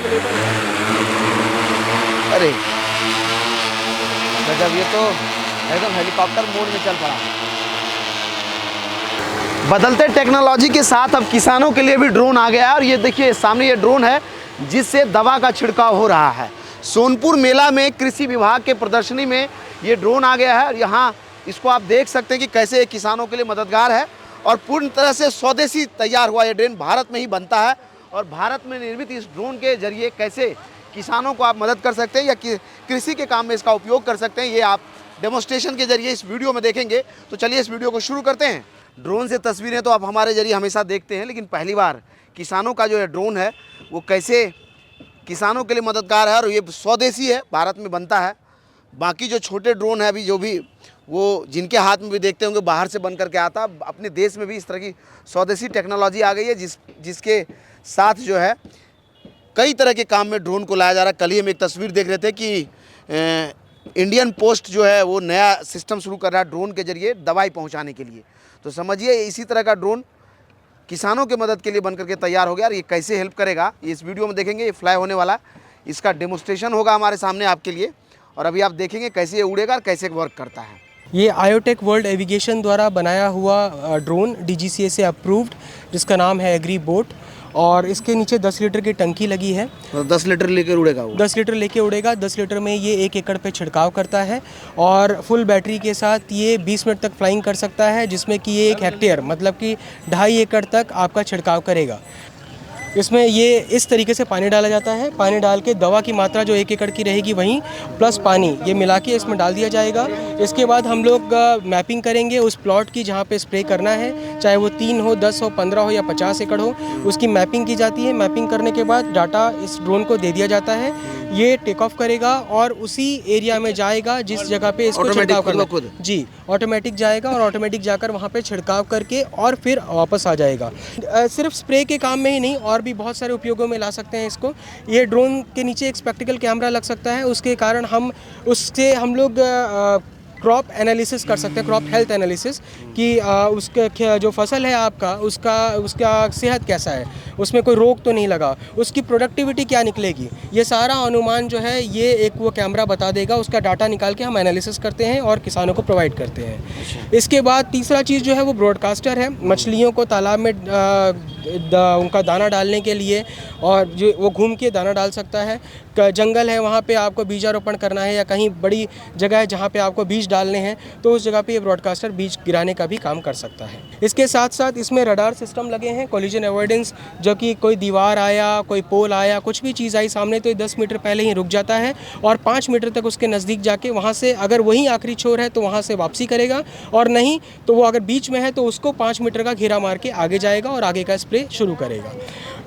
Available है। अरे गजब, ये तो एकदम हेलीकॉप्टर मोड में चल पड़ा। बदलते टेक्नोलॉजी के साथ अब किसानों के लिए भी ड्रोन आ गया है। और ये देखिए सामने ये ड्रोन है जिससे दवा का छिड़काव हो रहा है। सोनपुर मेला में कृषि विभाग के प्रदर्शनी में ये ड्रोन आ गया है। और यहाँ इसको आप देख सकते हैं कि कैसे ये किसानों के लिए मददगार है। और पूर्ण तरह से स्वदेशी तैयार हुआ ये ड्रोन भारत में ही बनता है। और भारत में निर्मित इस ड्रोन के जरिए कैसे किसानों को आप मदद कर सकते हैं या कृषि के काम में इसका उपयोग कर सकते हैं, ये आप डेमोन्स्ट्रेशन के जरिए इस वीडियो में देखेंगे। तो चलिए इस वीडियो को शुरू करते हैं। ड्रोन से तस्वीरें तो आप हमारे जरिए हमेशा देखते हैं, लेकिन पहली बार किसानों का जो है ड्रोन है वो कैसे किसानों के लिए मददगार है। और ये स्वदेशी है, भारत में बनता है। बाकी जो छोटे ड्रोन है अभी जो भी वो जिनके हाथ में भी देखते होंगे बाहर से बन करके आता, अपने देश में भी इस तरह की स्वदेशी टेक्नोलॉजी आ गई है जिसके साथ जो है कई तरह के काम में ड्रोन को लाया जा रहा है। कल ही हम एक तस्वीर देख रहे थे कि इंडियन पोस्ट जो है वो नया सिस्टम शुरू कर रहा है ड्रोन के जरिए दवाई पहुंचाने के लिए। तो समझिए इसी तरह का ड्रोन किसानों के मदद के लिए बन करके तैयार हो गया। और ये कैसे हेल्प करेगा ये इस वीडियो में देखेंगे। ये फ्लाई होने वाला, इसका डेमोन्स्ट्रेशन होगा हमारे सामने आपके लिए। और अभी आप देखेंगे कैसे ये उड़ेगा और कैसे वर्क करता है। ये आयोटेक वर्ल्ड एविगेशन द्वारा बनाया हुआ ड्रोन DGCA से अप्रूव्ड, जिसका नाम है एग्री बोट। और इसके नीचे 10 लीटर की टंकी लगी है। 10 लीटर लेकर उड़ेगा वो? 10 लीटर लेके उड़ेगा। 10 लीटर में ये 1 एकड़ पे छिड़काव करता है। और फुल बैटरी के साथ ये 20 मिनट तक फ्लाइंग कर सकता है, जिसमें कि ये 1 हेक्टेयर मतलब कि 2.5 एकड़ तक आपका छिड़काव करेगा। इसमें ये इस तरीके से पानी डाला जाता है। पानी डाल के दवा की मात्रा जो 1 एकड़ की रहेगी वहीं प्लस पानी ये मिला के इसमें डाल दिया जाएगा। इसके बाद हम लोग मैपिंग करेंगे उस प्लॉट की जहाँ पे स्प्रे करना है, चाहे वो 3 हो, 10 हो, 15 हो या 50 एकड़ हो, उसकी मैपिंग की जाती है। मैपिंग करने के बाद डाटा इस ड्रोन को दे दिया जाता है। ये टेक ऑफ करेगा और उसी एरिया में जाएगा जिस जगह पे इसको छिड़काव करना है। जी, ऑटोमेटिक जाएगा और ऑटोमेटिक जाकर वहाँ पे छिड़काव करके और फिर वापस आ जाएगा। सिर्फ स्प्रे के काम में ही नहीं, और भी बहुत सारे उपयोगों में ला सकते हैं इसको। ये ड्रोन के नीचे एक स्पेक्टिकल कैमरा लग सकता है, उसके कारण हम लोग क्रॉप एनालिसिस कर सकते हैं, क्रॉप हेल्थ एनालिसिस कि उसके जो फसल है आपका उसका सेहत कैसा है, उसमें कोई रोग तो नहीं लगा, उसकी प्रोडक्टिविटी क्या निकलेगी, ये सारा अनुमान जो है ये एक वो कैमरा बता देगा। उसका डाटा निकाल के हम एनालिसिस करते हैं और किसानों को प्रोवाइड करते हैं। इसके बाद तीसरा चीज़ जो है वो ब्रॉडकास्टर है। मछलियों को तालाब में उनका दाना डालने के लिए, और जो वो घूम के दाना डाल सकता है। जंगल है वहाँ पे आपको बीजारोपण करना है, या कहीं बड़ी जगह है जहाँ पे आपको बीज डालने हैं, तो उस जगह पे ये ब्रॉडकास्टर बीज गिराने का भी काम कर सकता है। इसके साथ साथ इसमें रडार सिस्टम लगे हैं, कोलिजन अवॉइडेंस, जो कि कोई दीवार आया, कोई पोल आया, कुछ भी चीज़ आई सामने तो ये 10 मीटर पहले ही रुक जाता है और 5 मीटर तक उसके नज़दीक जाके वहाँ से अगर वही आखिरी छोर है तो वहाँ से वापसी करेगा, और नहीं तो वो अगर बीच में है तो उसको 5 मीटर का घेरा मार के आगे जाएगा और आगे का स्प्रे शुरू करेगा।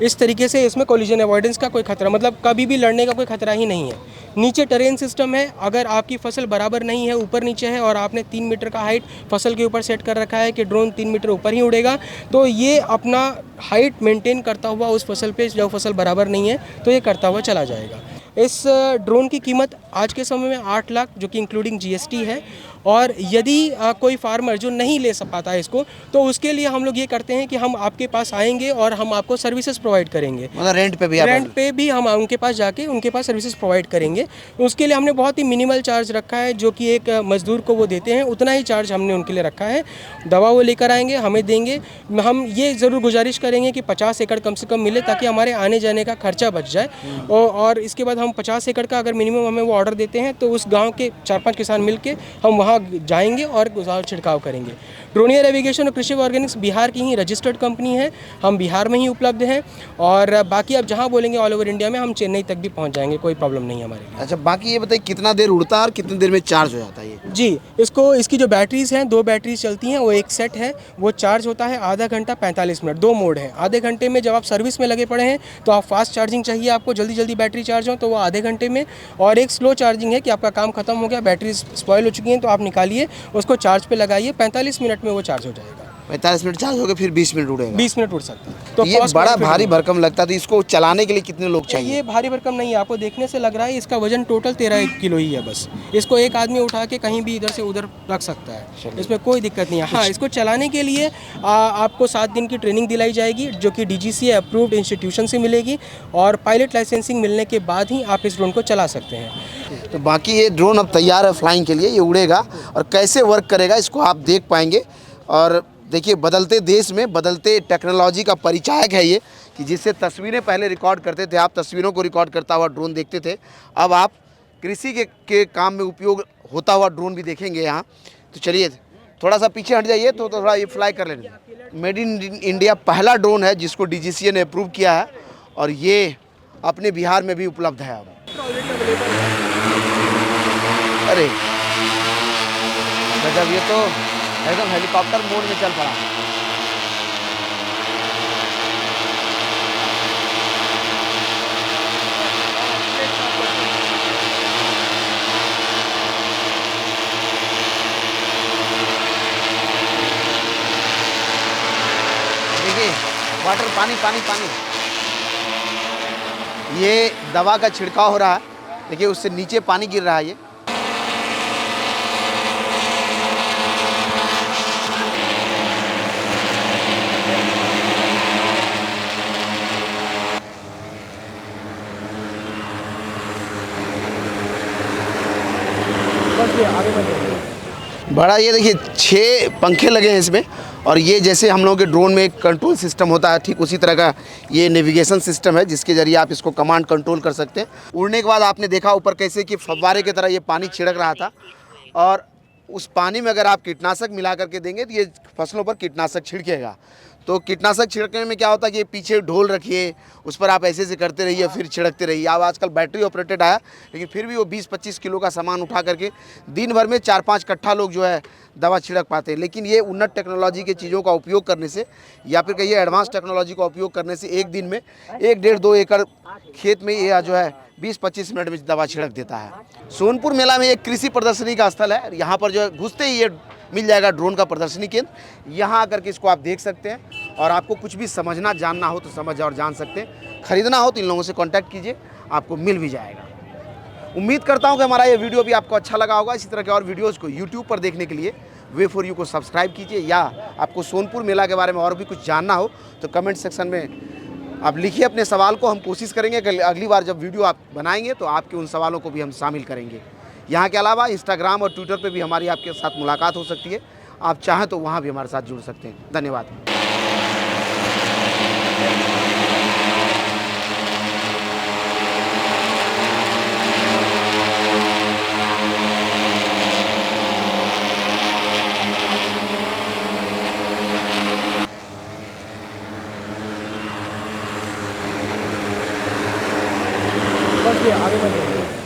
इस तरीके से इसमें कोलिजन अवॉइडेंस का कोई खतरा, मतलब कभी भी लड़ने का कोई खतरा ही नहीं है। नीचे टेरेन सिस्टम है, अगर आपकी फसल बराबर नहीं है, ऊपर नीचे है, और आपने 3 मीटर का हाइट फसल के ऊपर सेट कर रखा है कि ड्रोन 3 मीटर ऊपर ही उड़ेगा, तो ये अपना हाइट मेंटेन करता हुआ उस फसल पे, जो फसल बराबर नहीं है तो ये करता हुआ चला जाएगा। इस ड्रोन की कीमत आज के समय में 8 लाख, जो कि इंक्लूडिंग GST है। और यदि कोई फार्मर जो नहीं ले पाता है इसको, तो उसके लिए हम लोग ये करते हैं कि हम आपके पास आएंगे और हम आपको सर्विसेज प्रोवाइड करेंगे। मतलब रेंट पे भी हम उनके पास जाके उनके पास सर्विसेज प्रोवाइड करेंगे। उसके लिए हमने बहुत ही मिनिमल चार्ज रखा है, जो कि एक मजदूर को वो देते हैं उतना ही चार्ज हमने उनके लिए रखा है। दवा वो लेकर आएंगे, हमें देंगे। हम ये ज़रूर गुजारिश करेंगे कि 50 एकड़ कम से कम मिले, ताकि हमारे आने जाने का खर्चा बच जाए। और इसके बाद हम 50 एकड़ का अगर मिनिमम हमें वो ऑर्डर देते हैं, तो उस गाँव के 4-5 किसान मिल के हम वहाँ जाएंगे और छिड़काव करेंगे। ड्रोनियर एविगेशन और कृषि ऑर्गेनिक्स बिहार की ही रजिस्टर्ड कंपनी है, हम बिहार में ही उपलब्ध हैं। और बाकी आप जहां बोलेंगे ऑल ओवर इंडिया में हम चेन्नई तक भी पहुंच जाएंगे, कोई प्रॉब्लम नहीं है हमारे लिए। अच्छा, बाकी ये बताइए कितना देर उड़ता है और कितनी देर में चार्ज हो जाता है ये? जी, इसकी जो बैटरीज हैं, 2 बैटरीज चलती हैं, वो एक सेट है, वो चार्ज होता है आधा घंटा 45 मिनट। 2 मोड हैं। आधे घंटे में जब आप सर्विस में लगे पड़े हैं तो आप फास्ट चार्जिंग चाहिए, आपको जल्दी जल्दी बैटरी चार्ज हो, तो वो आधे घंटे में। और एक स्लो चार्जिंग है कि आपका काम खत्म हो गया, बैटरी स्पॉइल हो चुकी हैं, तो आप निकालिए, उसको चार्ज पे लगाइए, 45 मिनट में वो चार्ज हो जाएगा। 45 मिनट चार्ज होगा फिर 20 मिनट उड़ेगा। 20 मिनट उड़ सकता है। तो ये cost बड़ा benefit भारी भी- भरकम लगता है, तो इसको चलाने के लिए कितने लोग चाहिए? ये भारी भरकम नहीं है, आपको देखने से लग रहा है इसका वजन टोटल 13 किलो ही है बस। इसको एक आदमी उठा के कहीं भी इधर से उधर रख सकता है, इसमें कोई दिक्कत नहीं है। हाँ, इसको चलाने के लिए आपको 7 दिन की ट्रेनिंग दिलाई जाएगी जो कि DGCA अप्रूव्ड इंस्टीट्यूशन से मिलेगी, और पायलट लाइसेंसिंग मिलने के बाद ही आप इस ड्रोन को चला सकते हैं। तो बाकी ये ड्रोन अब तैयार है फ्लाइंग के लिए, ये उड़ेगा और कैसे वर्क करेगा इसको आप देख पाएंगे। और देखिए, बदलते देश में बदलते टेक्नोलॉजी का परिचायक है ये, कि जिससे तस्वीरें पहले रिकॉर्ड करते थे, आप तस्वीरों को रिकॉर्ड करता हुआ ड्रोन देखते थे, अब आप कृषि के काम में उपयोग होता हुआ ड्रोन भी देखेंगे यहाँ। तो चलिए थोड़ा सा पीछे हट जाइए तो थोड़ा ये फ्लाई कर लेंगे। मेड इन इंडिया पहला ड्रोन है जिसको DGCA ने अप्रूव किया है, और ये अपने बिहार में भी उपलब्ध है अब। अरे गजब, ये तो एकदम हेलीकॉप्टर मोड में चल पड़ा। देखिए वाटर, पानी पानी पानी, ये दवा का छिड़काव हो रहा है। देखिए उससे नीचे पानी गिर रहा है ये। बड़ा, ये देखिए 6 पंखे लगे हैं इसमें, और ये जैसे हम लोगों के ड्रोन में एक कंट्रोल सिस्टम होता है, ठीक उसी तरह का ये नेविगेशन सिस्टम है जिसके जरिए आप इसको कमांड कंट्रोल कर सकते हैं। उड़ने के बाद आपने देखा ऊपर कैसे कि फव्वारे की तरह ये पानी छिड़क रहा था, और उस पानी में अगर आप कीटनाशक मिला करके देंगे तो ये फसलों पर कीटनाशक छिड़केगा। तो कीटनाशक छिड़कने में क्या होता है कि पीछे ढोल रखिए, उस पर आप ऐसे करते रहिए, फिर छिड़कते रहिए। अब आजकल बैटरी ऑपरेटेड आया, लेकिन फिर भी वो 20-25 किलो का सामान उठा करके दिन भर में 4-5 कट्ठा लोग जो है दवा छिड़क पाते हैं। लेकिन ये उन्नत टेक्नोलॉजी के चीज़ों का उपयोग करने से, या फिर कहिए एडवांस टेक्नोलॉजी का उपयोग करने से, एक दिन में 1-1.5-2 एकड़ खेत में ये जो है 20-25 मिनट में दवा छिड़क देता है। सोनपुर मेला में एक कृषि प्रदर्शनी का स्थल है, यहाँ पर जो है घुसते ही ये मिल जाएगा ड्रोन का प्रदर्शनी केंद्र। यहाँ आकर के इसको आप देख सकते हैं, और आपको कुछ भी समझना जानना हो तो समझ और जान सकते हैं। ख़रीदना हो तो इन लोगों से कांटेक्ट कीजिए, आपको मिल भी जाएगा। उम्मीद करता हूँ कि हमारा ये वीडियो भी आपको अच्छा लगा होगा। इसी तरह के और वीडियोज़ को यूट्यूब पर देखने के लिए वे4यू को सब्सक्राइब कीजिए, या आपको सोनपुर मेला के बारे में और भी कुछ जानना हो तो कमेंट सेक्शन में आप लिखिए अपने सवाल को। हम कोशिश करेंगे कि अगली बार जब वीडियो आप बनाएंगे तो आपके उन सवालों को भी हम शामिल करेंगे। यहाँ के अलावा इंस्टाग्राम और ट्विटर पे भी हमारी आपके साथ मुलाकात हो सकती है, आप चाहें तो वहाँ भी हमारे साथ जुड़ सकते हैं। धन्यवाद। बस ये आगे बढ़